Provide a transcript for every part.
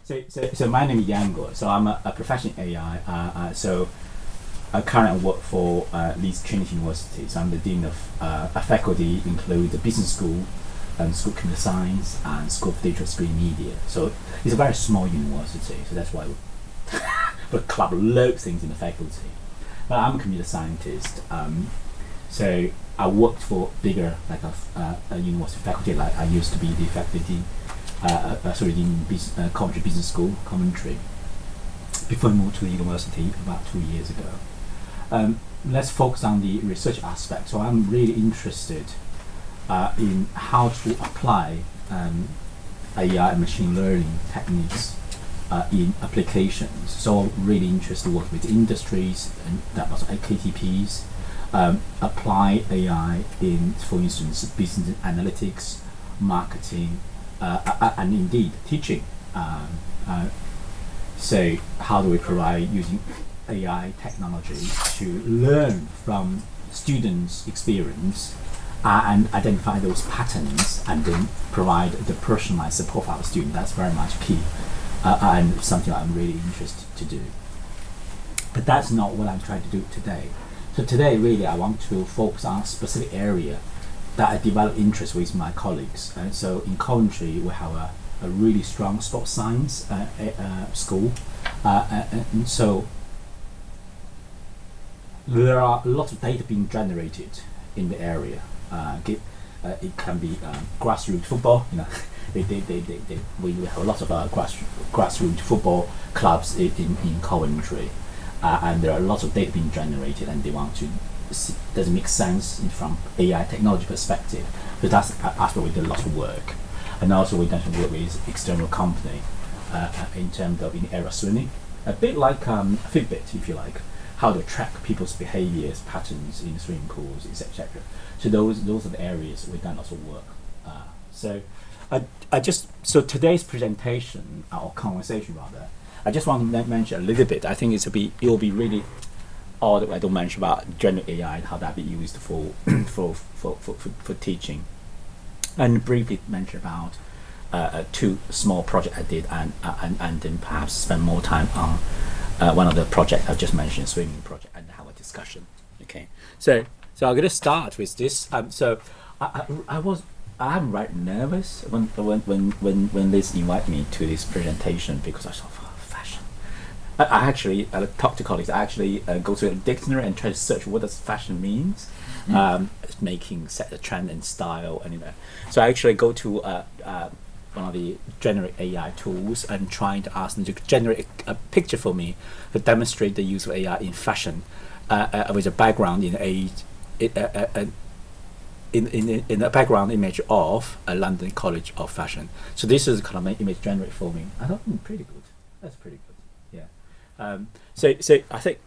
So my name is Yanguo. So I'm a professional AI. So I currently work for Leeds Trinity University. So I'm the dean of a faculty include the business school, school of computer science, and school of digital screen media. So it's a very small university. So that's why we club loads of things in the faculty. But I'm a computer scientist. So I worked for bigger like a university faculty. Like I used to be the faculty in Coventry Business School, Coventry, before I moved to the university about 2 years ago. Let's focus on the research aspect. So I'm really interested in how to apply AI and machine learning techniques in applications. So I'm really interested to work with industries and that was KTPs, apply AI in, for instance, business analytics, marketing, and indeed teaching. So how do we provide using AI technology to learn from students' experience and identify those patterns and then provide the personalized support for our students? That's very much key and something I'm really interested to do. But that's not what I'm trying to do today. So today really I want to focus on a specific area that I develop interest with my colleagues. So in Coventry, we have a really strong sports science school. And so there are lots of data being generated in the area. It can be grassroots football. We have a lot of grassroots football clubs in Coventry. And there are lots of data being generated and they want to does it make sense from AI technology perspective? So that's where we did a lot of work, and also we done some work with external company in terms of in area swimming, a bit like Fitbit, if you like, how to track people's behaviors, patterns in swimming pools, etc. So those are the areas we've done lots of work. So today's presentation or conversation rather, I just want to mention a little bit. I think it will be really odd I don't mention about generative AI and how that be used for for teaching, and briefly mention about two small projects I did and then perhaps spend more time on one of the projects I've just mentioned, swimming project, and have a discussion. Okay, so I'm going to start with this. So I'm right nervous when Liz invited me to this presentation because I thought fashion. I actually talk to colleagues. I actually go to a dictionary and try to search what does fashion means. Set the trend and style, and so I actually go to one of the generative AI tools and trying to ask them to generate a picture for me to demonstrate the use of AI in fashion with a background in a background image of a London College of Fashion. So this is kind of my image generated for me. I thought pretty good. That's pretty good. Yeah. So I think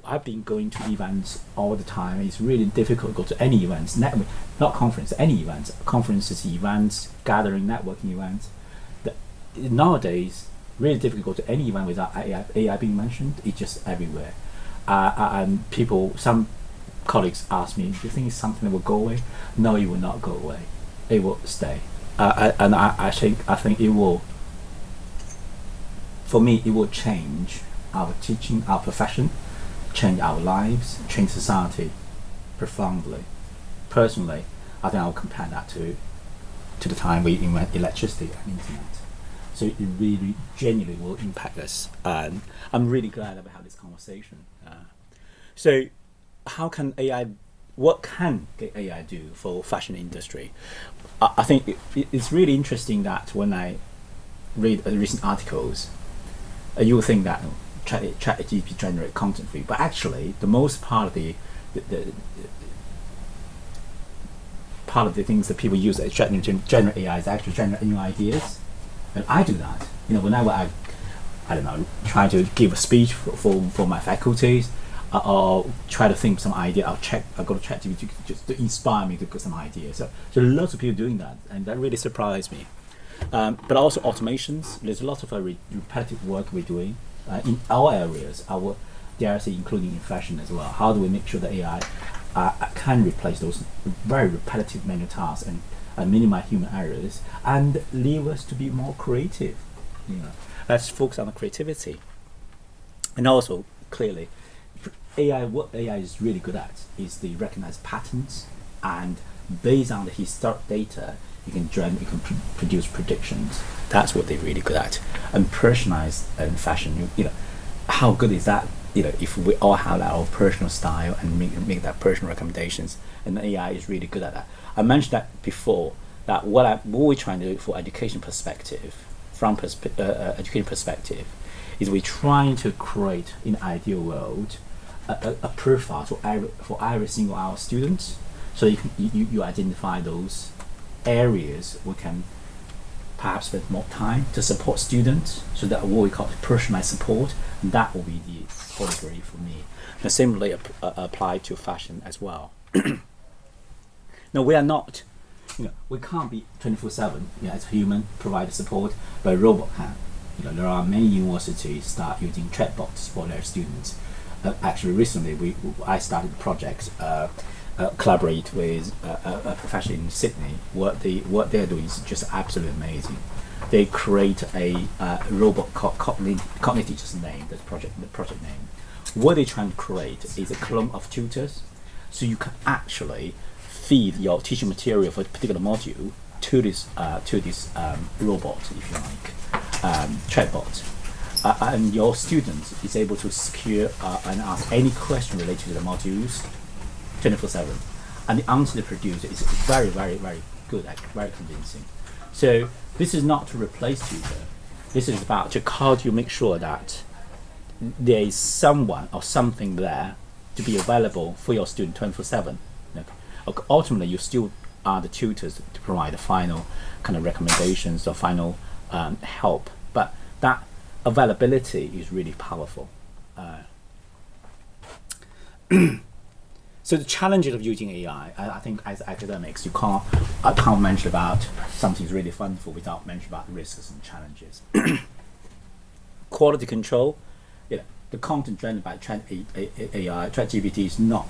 I've been going to events all the time. It's really difficult to go to any events, not conference, any events, conferences, events, gathering, networking events. Nowadays, really difficult to go to any event without AI being mentioned. It's just everywhere. And some colleagues ask me, do you think it's something that will go away? No, it will not go away. It will stay. And I think it will. For me, it will change our teaching, our profession, change our lives, change society profoundly. Personally, I think I'll compare that to the time we invent electricity and internet. So it really genuinely will impact us, and I'm really glad that we have this conversation. So how can AI, what can AI do for fashion industry? I think it's really interesting that when I read recent articles, you will think that ChatGPT generate content for you, but actually the most part of the part of the things that people use to generate AI is actually generate new ideas, and I do that. Whenever I don't know, try to give a speech for my faculties, or try to think of some idea, I'll go to ChatGPT just to inspire me to get some ideas. So lots of people doing that, and that really surprised me. But also automations. There's a lot of repetitive work we're doing in our areas, dare I say, including in fashion as well. How do we make sure that AI can replace those very repetitive manual tasks and minimize human errors and leave us to be more creative? Let's focus on the creativity. And also, clearly, what AI is really good at is the recognize patterns, and based on the historic data, you can produce predictions. That's what they're really good at. And personalized fashion, how good is that? If we all have our personal style and make that personal recommendations, and AI is really good at that. I mentioned that before. That what we're trying to do for education perspective, from education perspective, is we're trying to create in an ideal world a profile for every single our students, so you identify those areas we can perhaps spend more time to support students, so that what we call personalized support, and that will be the category for me. And similarly apply to fashion as well. No, we are not. We can't be 24/7 as a human provide support, but a robot can. There are many universities start using chatbots for their students. Actually, recently I started a project, collaborate with a professor in Sydney. What they're doing is just absolutely amazing. They create a robot cognitive, just name the project name. What they're trying to create is a clone of tutors, so you can actually feed your teaching material for a particular module to this robot, if you like, chatbot, and your student is able to secure and ask any question related to the modules 24/7, and the answer they produce is very, very, very good, very convincing. So this is not to replace tutor. This is about how do you make sure that there is someone or something there to be available for your student 24/7. Ultimately, you still are the tutors to provide the final kind of recommendations or final help, but that availability is really powerful. So the challenges of using AI, I think as academics, I can't mention about something really wonderful without mentioning about risks and challenges. Quality control, the content generated by ChatGPT is not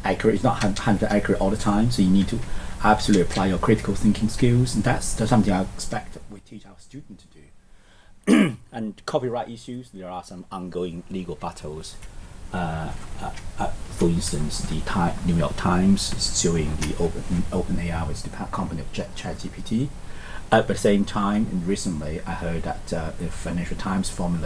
accurate. It's not 100% accurate all the time, so you need to absolutely apply your critical thinking skills, and that's something I expect we teach our students to do. And copyright issues, there are some ongoing legal battles. For instance, the New York Times is suing the OpenAI, which is the company of ChatGPT. At the same time, and recently I heard that the Financial Times form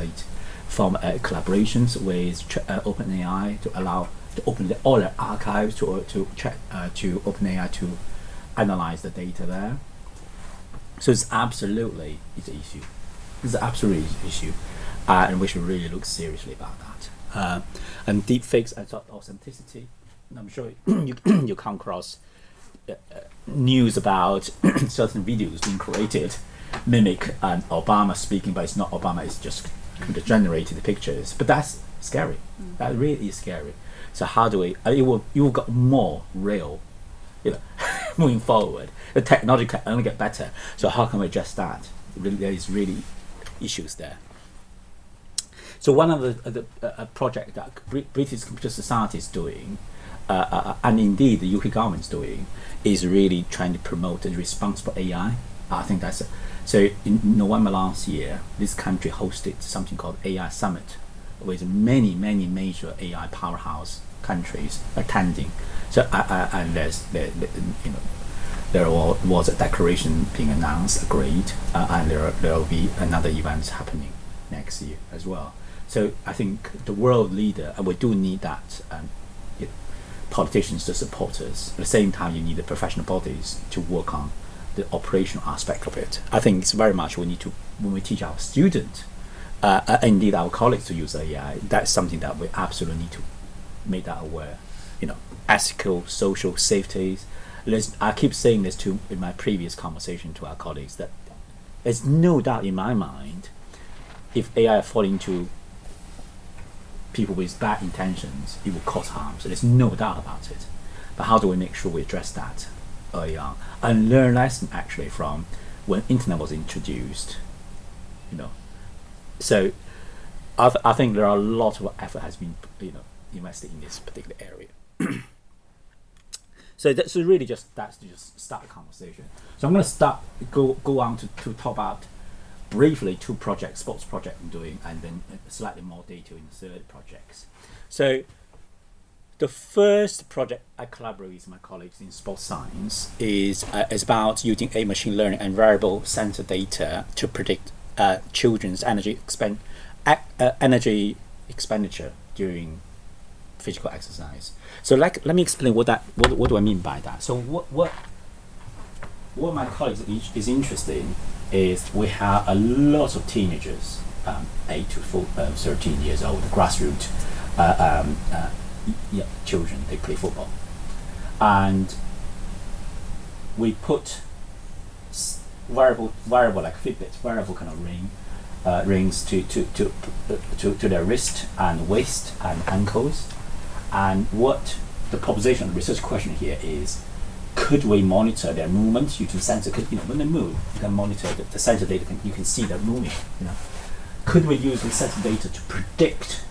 collaborations with OpenAI to allow to open all their archives to OpenAI to analyze the data there. So it's an issue. It's absolutely an issue, and we should really look seriously about that. And deepfakes and authenticity. I'm sure you come across news about certain videos being created, mimic Obama speaking, but it's not Obama. It's just computer-generated pictures. But that's scary. That really is scary. So how do we? You will get more real, moving forward. The technology can only get better. So how can we address that? There is really issues there. So one of the project that British Computer Society is doing, and indeed the UK government is doing, is really trying to promote the responsible AI. I think that's so. In November last year, this country hosted something called AI Summit, with many major AI powerhouse countries attending. So and there was a declaration being announced, agreed, and there will be another events happening next year as well. So I think the world leader, and we do need that, politicians to support us. At the same time, you need the professional bodies to work on the operational aspect of it. I think it's very much we need to, when we teach our students, indeed our colleagues to use AI, that's something that we absolutely need to make that aware. Ethical, social, safeties. I keep saying this in my previous conversation to our colleagues, that there's no doubt in my mind, if AI fall into people with bad intentions, it will cause harm. So there's no doubt about it. But how do we make sure we address that early on and learn lesson actually from when internet was introduced? So I think there are a lot of effort has been invested in this particular area. So that's to just start the conversation. So I'm going to go on to talk about briefly 2 projects, sports project I'm doing, and then slightly more detail in the 3rd projects. So the first project I collaborate with my colleagues in sports science is about using a machine learning and variable sensor data to predict children's energy expenditure during physical exercise. So let me explain what do I mean by that. So what my colleagues is interested in is we have a lot of teenagers, 8 to 13 years old, grassroots children. They play football, and we put variable like Fitbit, variable kind of rings to their wrist and waist and ankles. And what the proposition, the research question here is, could we monitor their movement using sensor? Because when they move, you can monitor the sensor data. You can see them moving. Could we use the sensor data to predict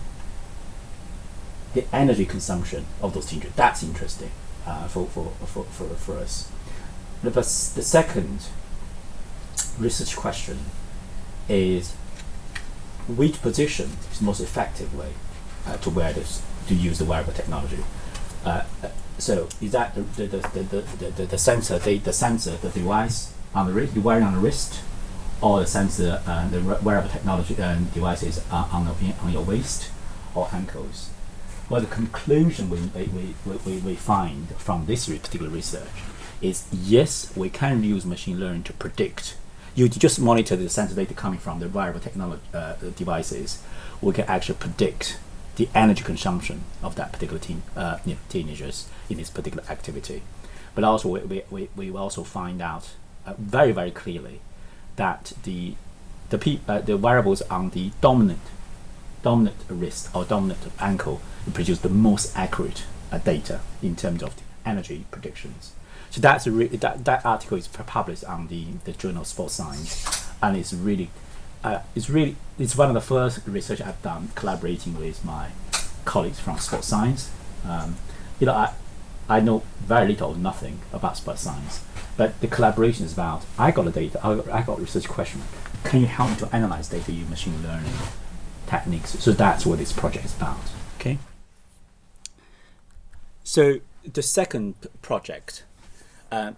the energy consumption of those teenagers? That's interesting for us. The second research question is, which position is most effective way to use the wearable technology? So is that the sensor, the device on the wrist, you're wearing on the wrist, or the sensor, the wearable technology devices on your waist or ankles? Well, the conclusion we find from this particular research is, yes, we can use machine learning to predict. You just monitor the sensor data coming from the wearable technology devices. We can actually predict the energy consumption of that particular teenagers in this particular activity. But also we also find out very, very clearly that the wearables on the dominant wrist or dominant ankle produce the most accurate data in terms of the energy predictions. So that's that article is published on the journal Sports Science, and it's one of the first research I've done collaborating with my colleagues from sports science. I know very little or nothing about sports science, but the collaboration is about, I got the data, I got research question. Can you help me to analyze data using machine learning techniques? So that's what this project is about. Okay. So the second project, I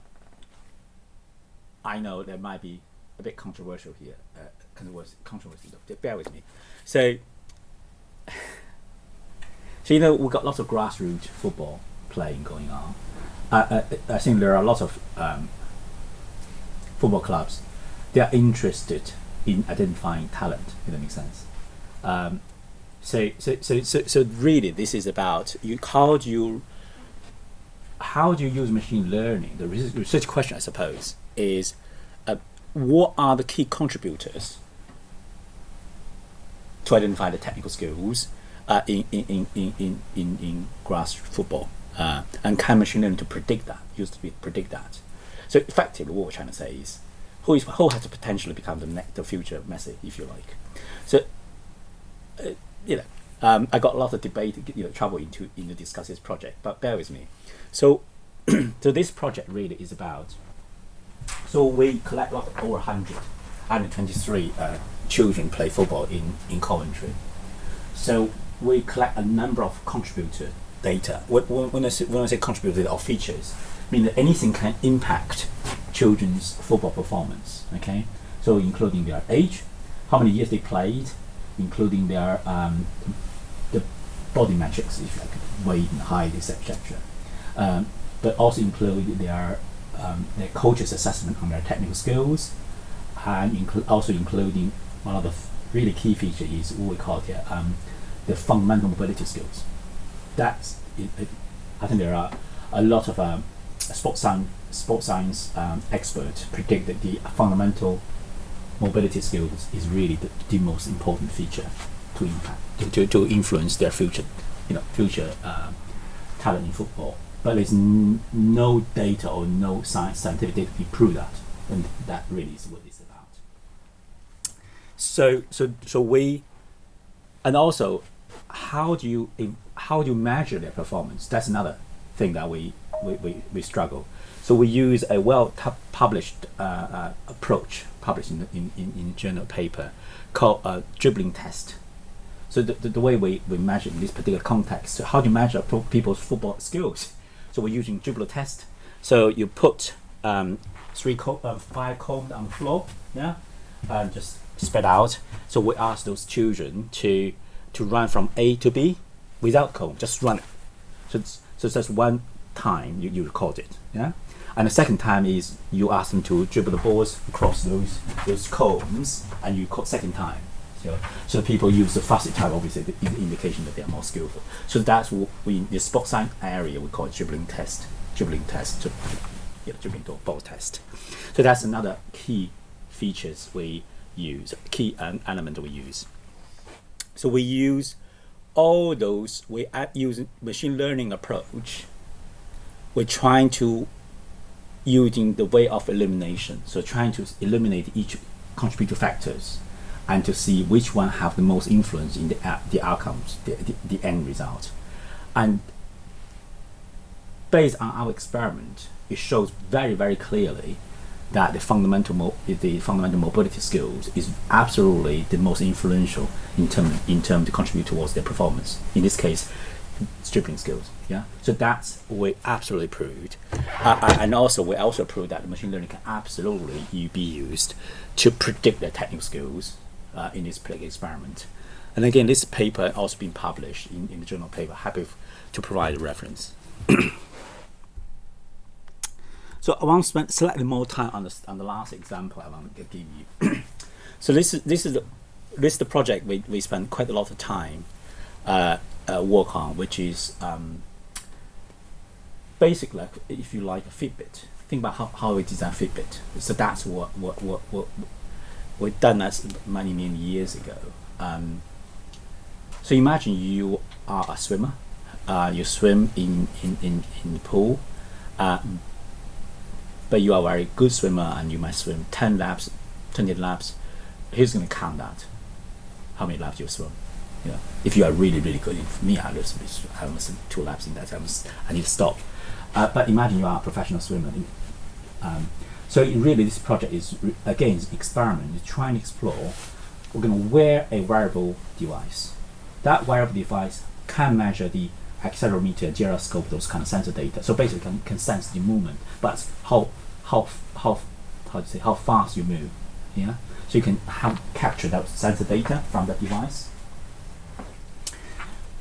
know there might be a bit controversial here. Controversy. Bear with me. So we've got lots of grassroots football playing going on. I think there are lots of football clubs. They are interested in identifying talent. If that makes sense. So really, this is about how do you use machine learning? The research question, I suppose, is what are the key contributors to identify the technical skills in grass football, and can machine learning to predict that? So effectively, what we're trying to say is, who has to potentially become the future Messi, if you like. So I got a lot of debate, trouble into discuss this project, but bear with me. So this project really is about. So we collect over 123 children play football in Coventry. So we collect a number of contributor data. When I say contributor data or features, I mean that anything can impact children's football performance. Okay, so including their age, how many years they played, including their the body metrics, if you like, weight and height, etc. But also include their coach's assessment on their technical skills, and including one of the really key features is what we call the fundamental mobility skills. That's it. I think there are a lot of sports science experts predict that the fundamental mobility skills is really the most important feature to impact to influence their future talent in football. But there's no data or no scientific data to prove that, and that really is what it's about. So we, and also, how do you measure their performance? That's another thing that we we struggle. So we use a published approach published in a journal paper called a dribbling test. So the way we measure in this particular context, so how do you measure people's football skills? So we're using dribble test. So you put 5 cones on the floor, yeah, and just spread out. So we ask those children to run from A to B without cone, just run it. So that's one time you record it, yeah. And the second time is you ask them to dribble the balls across those cones, and you call second time. So people use the fastest type, obviously, the indication that they are more skillful. So that's what in the sports science area we call dribbling test, dribbling ball test. So that's another key features we use, key element we use. So we use all those, we use machine learning approach. We're trying to using the way of elimination. So trying to eliminate each contributor factors and to see which one have the most influence in the outcomes, the end result. And based on our experiment, it shows very, very clearly that the fundamental mobility skills is absolutely the most influential in term to contribute towards their performance. In this case, dribbling skills. Yeah. So that's we absolutely proved, and also we also proved that the machine learning can absolutely be used to predict their technical skills in this particular experiment. And again, this paper also been published in the journal paper. Happy to provide a reference. So I want to spend slightly more time on the last example I want to give you. So this is the project we spent quite a lot of time work on, which is basically, if you like, a Fitbit. Think about how we design Fitbit. So that's what we've done as many years ago. So imagine you are a swimmer. You swim in the pool. But you are a very good swimmer and you might swim 10 laps, 20 laps. Who's going to count that? How many laps you swim? Yeah. If you are really, really good, for me, I almost 2 laps in that. I need to stop. But imagine you are a professional swimmer. So really, this project is again experiment. It's trying to explore. We're going to wear a wearable device. That wearable device can measure the accelerometer, gyroscope, those kind of sensor data. So basically, can sense the movement, but how fast you move. Yeah. So you can capture that sensor data from that device.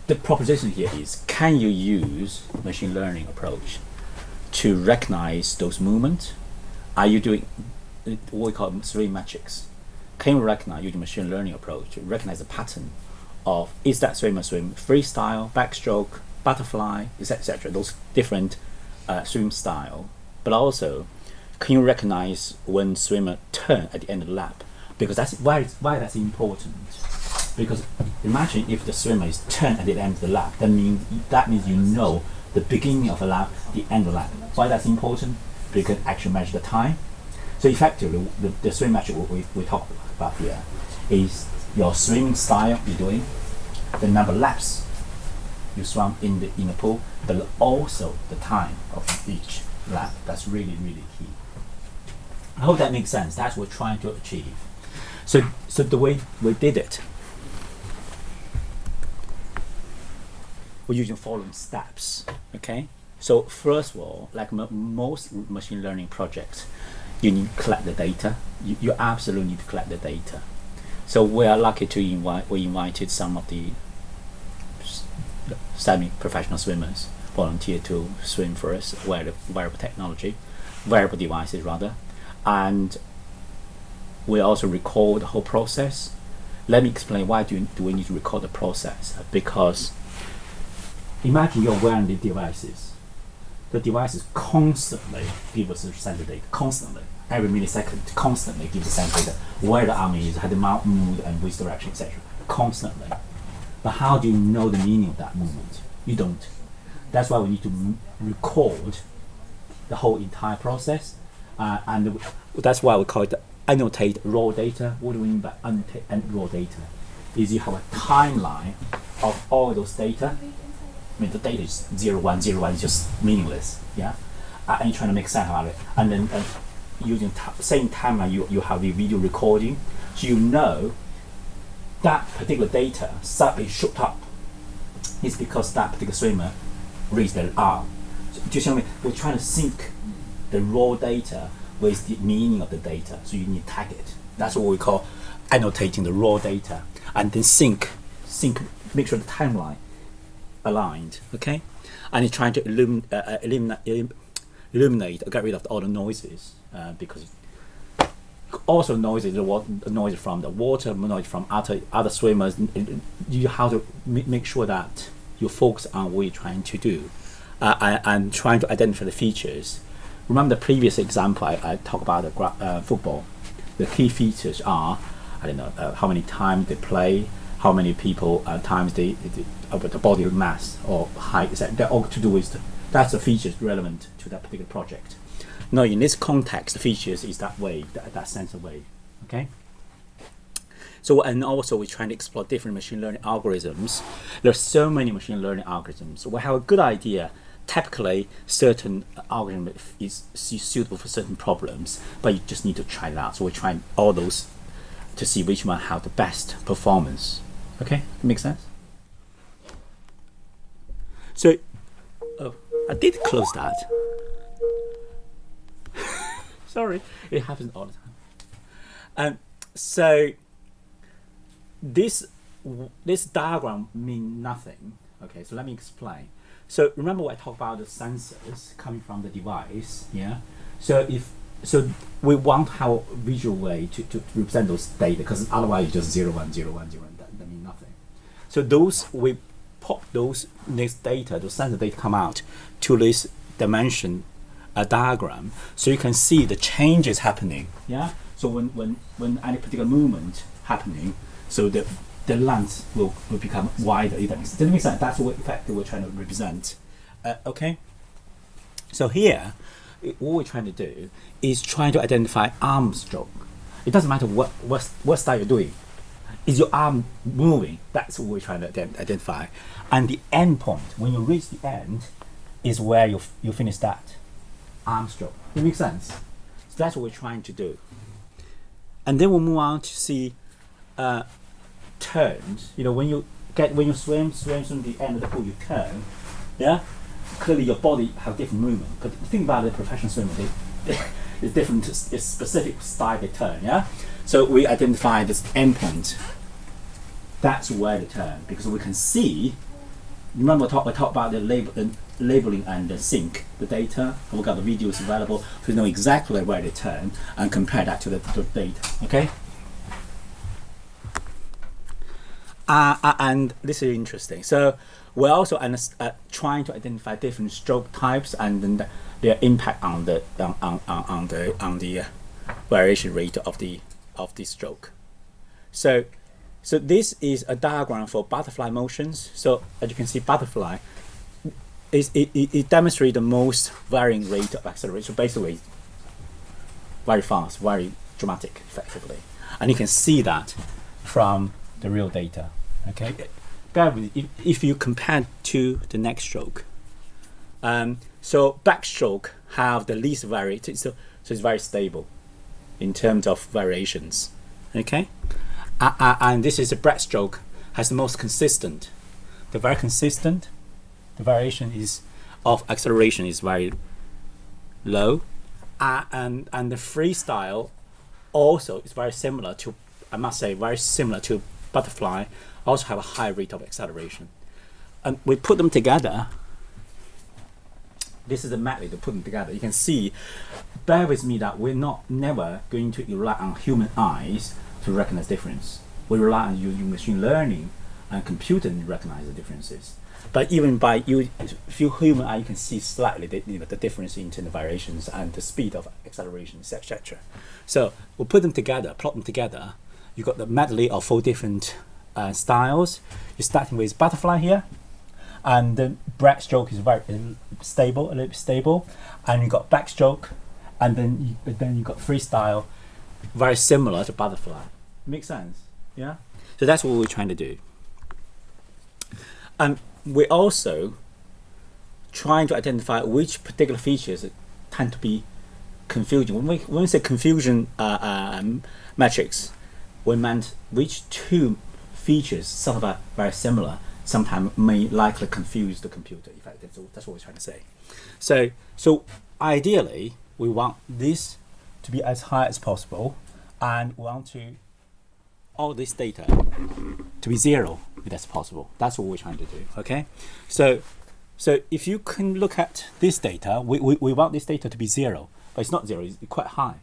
The proposition here is: can you use machine learning approach to recognize those movements? Are you doing what we call 3 metrics? Can you recognize using machine learning approach to recognize the pattern of is that swimmer swim freestyle, backstroke, butterfly, etc. Those different swim style, but also can you recognize when swimmer turn at the end of the lap? Because that's why that's important. Because imagine if the swimmer is turned at the end of the lap, that means you know the beginning of a lap, the end of the lap. Why that's important? Because you can actually measure the time. So effectively, the swim metric we talk about here is your swimming style you're doing, the number of laps you swam in the pool, but also the time of each lap. That's really, really key. I hope that makes sense. That's what we're trying to achieve. So the way we did it, we're using following steps. Okay. So first of all, like most machine learning projects, you need to collect the data. You absolutely need to collect the data. So we are lucky to invited some of the semi-professional swimmers volunteer to swim for us, wearable devices rather, and we also record the whole process. Let me explain why do we need to record the process. Because imagine you're wearing the devices. The devices constantly give us the sensor data, constantly, every millisecond, constantly give the sensor data, where the arm is, how the mouth moved, and which direction, etc. Constantly. But how do you know the meaning of that movement? You don't. That's why we need to record the whole entire process, and that's why we call it annotate raw data. What do we mean by annotate raw data? Is you have a timeline of all those data, I mean, the data is 0, 1, 0, 1 is just meaningless. Yeah, and you're trying to make sense out of it, and then using same timeline, you have the video recording, so you know that particular data suddenly shoot up. It's because that particular swimmer raised their arm. So, do you see what I mean? We're trying to sync the raw data with the meaning of the data, so you need to tag it. That's what we call annotating the raw data, and then sync, make sure the timeline aligned. Okay, and you're trying to illuminate or get rid of all the noises, because also noises, noise from the water, noise from other swimmers. You have to make sure that you focus on what you're trying to do, and trying to identify the features. Remember the previous example I talked about the football. The key features are, I don't know, how many times they play, how many people times the body mass or height. They're all to do with that's the features relevant to that particular project. Now, in this context, the features is that way, that sensor way. Okay. So, and also we're trying to explore different machine learning algorithms. There's so many machine learning algorithms. So we have a good idea. Typically, certain algorithm is suitable for certain problems, but you just need to try it out. So we're trying all those to see which one have the best performance. Okay, makes sense. So, oh, I did close that. Sorry, it happens all the time. So this diagram means nothing. Okay, so let me explain. So remember what I talked about the sensors coming from the device. Yeah. So we want to have a visual way to represent those data, because otherwise it's just 0, 1, 0, 1, 0, 1. That means nothing. So those we pop those data, those sensor data come out to this dimension diagram, so you can see the changes happening. Yeah. So when any particular movement happening, so the length will become wider. Does that make sense? That's what effect that we're trying to represent. Okay. So here, what we're trying to do is trying to identify arm stroke. It doesn't matter what style you're doing. Is your arm moving? That's what we're trying to identify. And the end point, when you reach the end, is where you finish that arm stroke. It makes sense. So that's what we're trying to do. And then we'll move on to see turns. You know, when you swim from the end of the pool, you turn. Yeah. Clearly, your body have different movement. But think about the professional swimmer. It's different. It's specific style they turn. Yeah. So we identify this endpoint. That's where they turn, because we can see. Remember, we talked about the labeling and the sync the data. We got the videos available, so we know exactly where they turn and compare that to the data. Okay. And this is interesting. So we're also trying to identify different stroke types and then their impact on the variation rate of the stroke. So this is a diagram for butterfly motions. So as you can see, butterfly it demonstrates the most varying rate of acceleration. So basically, very fast, very dramatic, effectively, and you can see that from the real data. Okay, if you compare to the next stroke, so backstroke have the least variation, so it's very stable in terms of variations. Okay, and this is a breaststroke has the most consistent. The very consistent. The variation is of acceleration is very low, and the freestyle also is very similar to, I must say, very similar to butterfly. Also have a high rate of acceleration, and we put them together. This is a method to put them together. You can see, bear with me that we're never going to rely on human eyes to recognize difference. We rely on using machine learning and computer to recognize the differences. But even by few human eye, you can see slightly the difference in terms of variations and the speed of acceleration, etc. So we'll put them together, plot them together. You got the medley of 4 different styles. You're starting with butterfly here, and the breaststroke is very stable, a little bit stable, and you got backstroke, and then you got freestyle, very similar to butterfly. Makes sense, yeah. So that's what we're trying to do. We also trying to identify which particular features tend to be confusing. When we say confusion metrics, we meant which two features, some are very similar, sometimes may likely confuse the computer. In fact, that's what we're trying to say. So ideally, we want this to be as high as possible, and we want to all this data to be zero if that's possible. That's what we're trying to do. Okay, so if you can look at this data, we want this data to be zero, but it's not zero. It's quite high.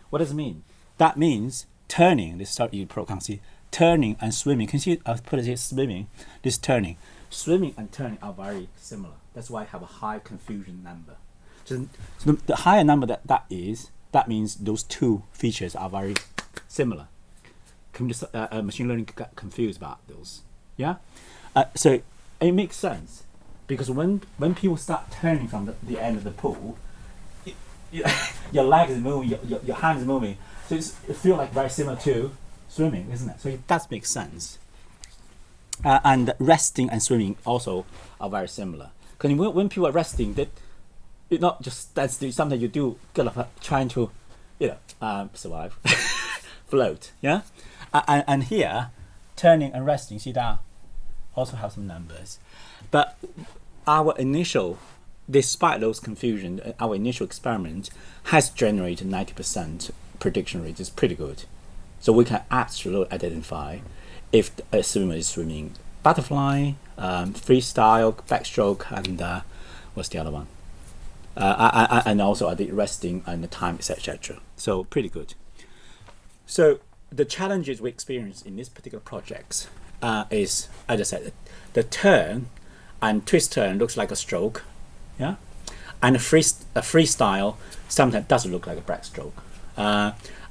What does it mean? That means turning. This start you probably can see turning and swimming. Can you see? I've put it here swimming. This turning, swimming and turning are very similar. That's why I have a high confusion number. So the higher number that means those two features are very similar. Machine learning get confused about those. Yeah, so it makes sense because when people start turning from the end of the pool, your leg is moving, your hand is moving, so it feels like very similar to swimming, isn't it? So it does make sense. And resting and swimming also are very similar. Because when people are resting, it's not just that's something you do, kind of trying to, survive, float. Yeah, and here, turning and resting, see that also have some numbers, but despite those confusion, our initial experiment has generated 90% prediction rate. Is pretty good, so we can absolutely identify if a swimmer is swimming butterfly, freestyle, backstroke, and what's the other one? And also the resting and the time, etc. So pretty good. So the challenges we experience in this particular project is, as I said, the turn and twist turn looks like a stroke, yeah, and a freestyle sometimes doesn't look like a backstroke,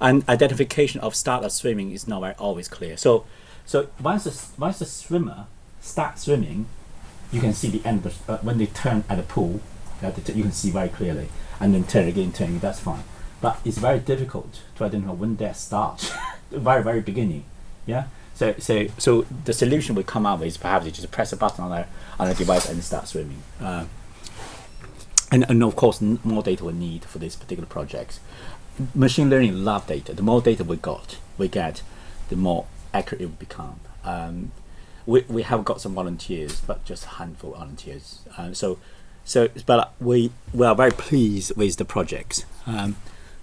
and identification of start of swimming is not very always clear. So once the swimmer starts swimming, you can see the end of when they turn at the pool. You can see very clearly, and then turn again, turning. That's fine, but it's very difficult to identify when they start. very beginning, yeah. So the solution we come up with is perhaps you just press a button on a device and start swimming. And of course, more data we need for this particular project. Machine learning love data. The more data we get, the more accurate it will become. We have got some volunteers, but just a handful of volunteers. But we are very pleased with the projects.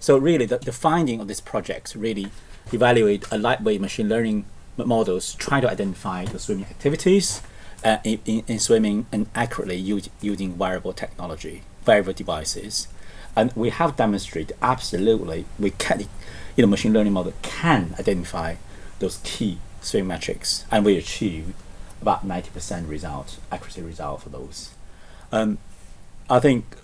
So really, the finding of this project really evaluate a lightweight machine learning models, try to identify the swimming activities in swimming and accurately using wearable technology, wearable devices. And we have demonstrated absolutely we can, machine learning model can identify those key swimming metrics, and we achieve about 90% accuracy result for those. I think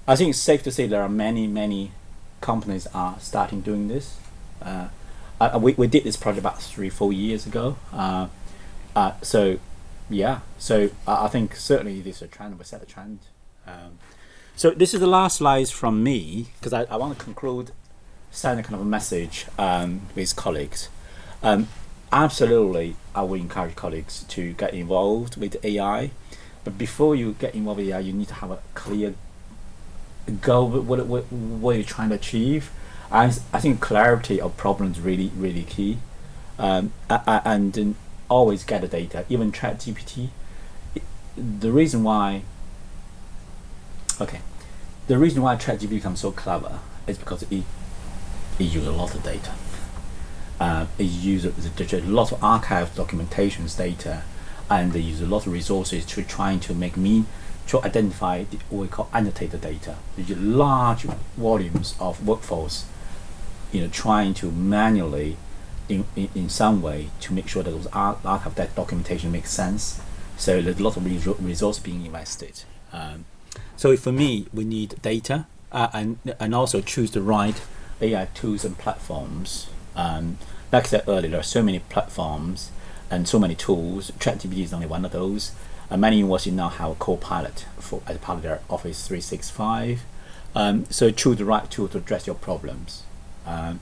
it's safe to say there are many companies are starting doing this. We did this project about 3-4 years ago. So I think certainly this is a trend. We set a trend. So this is the last slide from me because I want to conclude, send a kind of a message with colleagues. Absolutely, I would encourage colleagues to get involved with AI. But before you get involved with AI, you need to have a clear goal. What you're trying to achieve. I think clarity of problems really key. And then always get the data. Even ChatGPT. The reason why ChatGPT becomes so clever is because it uses a lot of data. It uses a lot of archive documentations data, and they use a lot of resources to trying to identify what we call annotated data. There's large volumes of workforce, trying to manually, in some way, to make sure that those archive that documentation makes sense. So there's a lot of resource being invested. So for me, we need data and also choose the right AI tools and platforms. Like I said earlier, there are so many platforms and so many tools. ChatGPT is only one of those. Many universities now have a Copilot as part of their Office 365. So choose the right tool to address your problems. To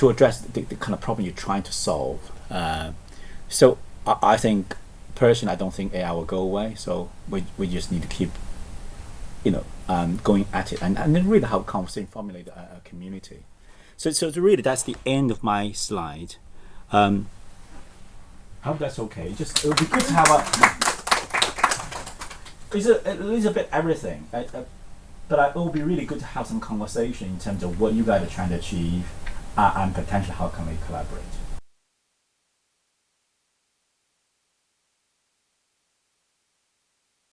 address the kind of problem you're trying to solve. So I think personally, I don't think AI will go away. So we just need to keep, going at it, and then really have conversation, formulate a community. So really, that's the end of my slide. I hope that's okay. Just it would be good to have it's a little bit everything, but it would be really good to have some conversation in terms of what you guys are trying to achieve, and potentially how can we collaborate.